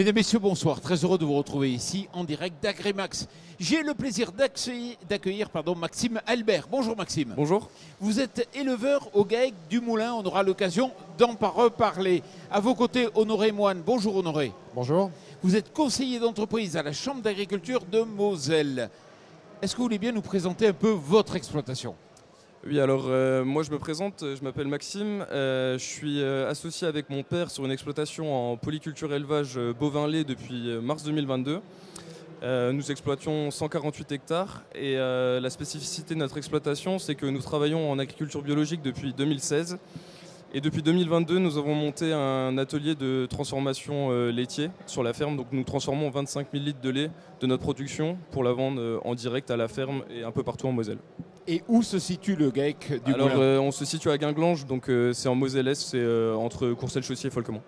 Mesdames, Messieurs, bonsoir. Très heureux de vous retrouver ici en direct d'Agrimax. J'ai le plaisir d'accueillir Maxime Albert. Bonjour Maxime. Bonjour. Vous êtes éleveur au GAEC du Moulin. On aura l'occasion d'en reparler. À vos côtés, Honoré Moine. Bonjour Honoré. Bonjour. Vous êtes conseiller d'entreprise à la Chambre d'agriculture de Moselle. Est-ce que vous voulez bien nous présenter un peu votre exploitation ? Oui, alors moi je me présente, je m'appelle Maxime, je suis associé avec mon père sur une exploitation en polyculture élevage bovin-lait depuis mars 2022. Nous exploitions 148 hectares et la spécificité de notre exploitation, c'est que nous travaillons en agriculture biologique depuis 2016. Et depuis 2022, nous avons monté un atelier de transformation laitier sur la ferme. Donc nous transformons 25 000 litres de lait de notre production pour la vendre en direct à la ferme et un peu partout en Moselle. Et où se situe le GAEC du Alors, Moulin ? on se situe à Guinglange, donc c'est en Moselle-Est, c'est entre Courcelles-Chaussy et Folquemont.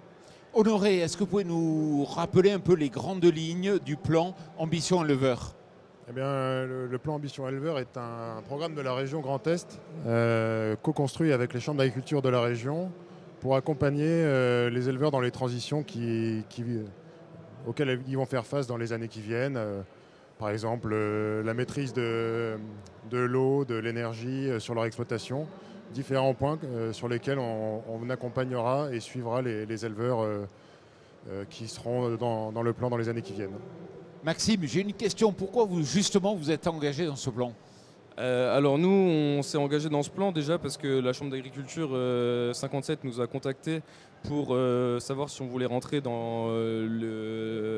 Honoré, est-ce que vous pouvez nous rappeler un peu les grandes lignes du plan Ambition Éleveur ? Eh bien, le plan Ambition Éleveur est un programme de la région Grand Est, co-construit avec les chambres d'agriculture de la région pour accompagner les éleveurs dans les transitions auxquelles ils vont faire face dans les années qui viennent. Par exemple, la maîtrise de l'eau, de l'énergie sur leur exploitation. Différents points sur lesquels on accompagnera et suivra les éleveurs qui seront dans le plan dans les années qui viennent. Maxime, j'ai une question. Pourquoi vous êtes engagé dans ce plan ? Alors nous, on s'est engagé dans ce plan déjà parce que la Chambre d'agriculture 57 nous a contactés pour savoir si on voulait rentrer dans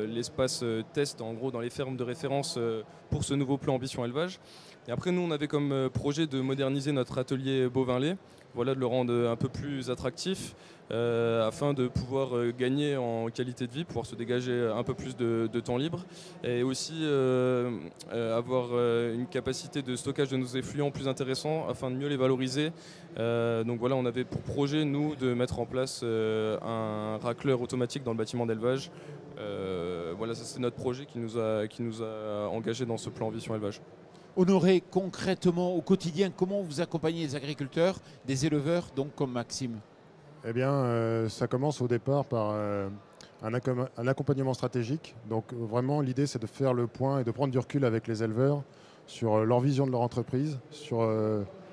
l'espace test, en gros dans les fermes de référence pour ce nouveau plan Ambition Élevage. Et après nous, on avait comme projet de moderniser notre atelier bovin-lait, voilà, de le rendre un peu plus attractif afin de pouvoir gagner en qualité de vie, pouvoir se dégager un peu plus de temps libre et aussi avoir une capacité de stockage de nos effluents plus intéressant afin de mieux les valoriser. Donc voilà, on avait pour projet, nous, de mettre en place un racleur automatique dans le bâtiment d'élevage. Voilà, ça c'est notre projet qui nous a engagés dans ce plan Ambition Élevage. Honoré, concrètement, au quotidien, comment vous accompagnez les agriculteurs, des éleveurs, donc comme Maxime ? Eh bien, ça commence au départ par un accompagnement stratégique. Donc vraiment, l'idée, c'est de faire le point et de prendre du recul avec les éleveurs sur leur vision de leur entreprise,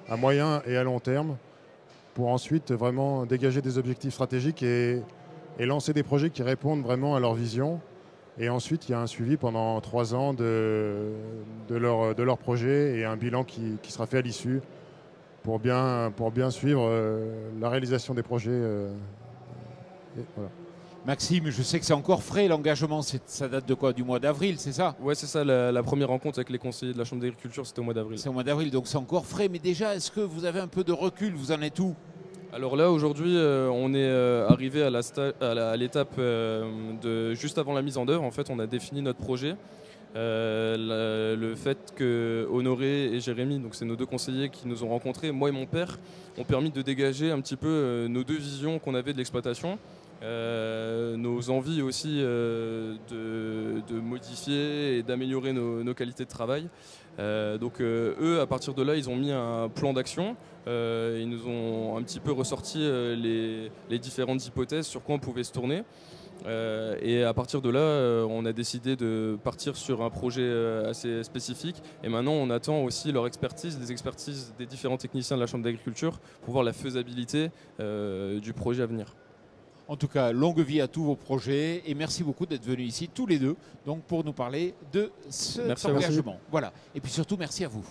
à moyen et à long terme, pour ensuite vraiment dégager des objectifs stratégiques et lancer des projets qui répondent vraiment à leur vision. Et ensuite, il y a un suivi pendant 3 ans de leur projet et un bilan qui sera fait à l'issue pour bien suivre la réalisation des projets. Voilà. Maxime, je sais que c'est encore frais l'engagement, ça date de quoi ? Du mois d'avril, c'est ça ? Ouais, c'est ça, la première rencontre avec les conseillers de la Chambre d'agriculture, c'était au mois d'avril. C'est au mois d'avril, donc c'est encore frais. Mais déjà, est-ce que vous avez un peu de recul ? Vous en êtes où ? Alors là, aujourd'hui, on est arrivé à l'étape juste avant la mise en œuvre. En fait, on a défini notre projet. Le fait que Honoré et Jérémy, donc c'est nos deux conseillers qui nous ont rencontrés, moi et mon père, ont permis de dégager un petit peu nos deux visions qu'on avait de l'exploitation. Nos envies aussi de modifier et d'améliorer nos qualités de travail. Donc eux, à partir de là, ils ont mis un plan d'action. Ils nous ont un petit peu ressorti les différentes hypothèses sur quoi on pouvait se tourner. Et à partir de là, on a décidé de partir sur un projet assez spécifique. Et maintenant, on attend aussi leur expertise, les expertises des différents techniciens de la Chambre d'agriculture pour voir la faisabilité du projet à venir. En tout cas, longue vie à tous vos projets et merci beaucoup d'être venus ici tous les deux donc pour nous parler de cet engagement. Voilà. Et puis surtout, merci à vous.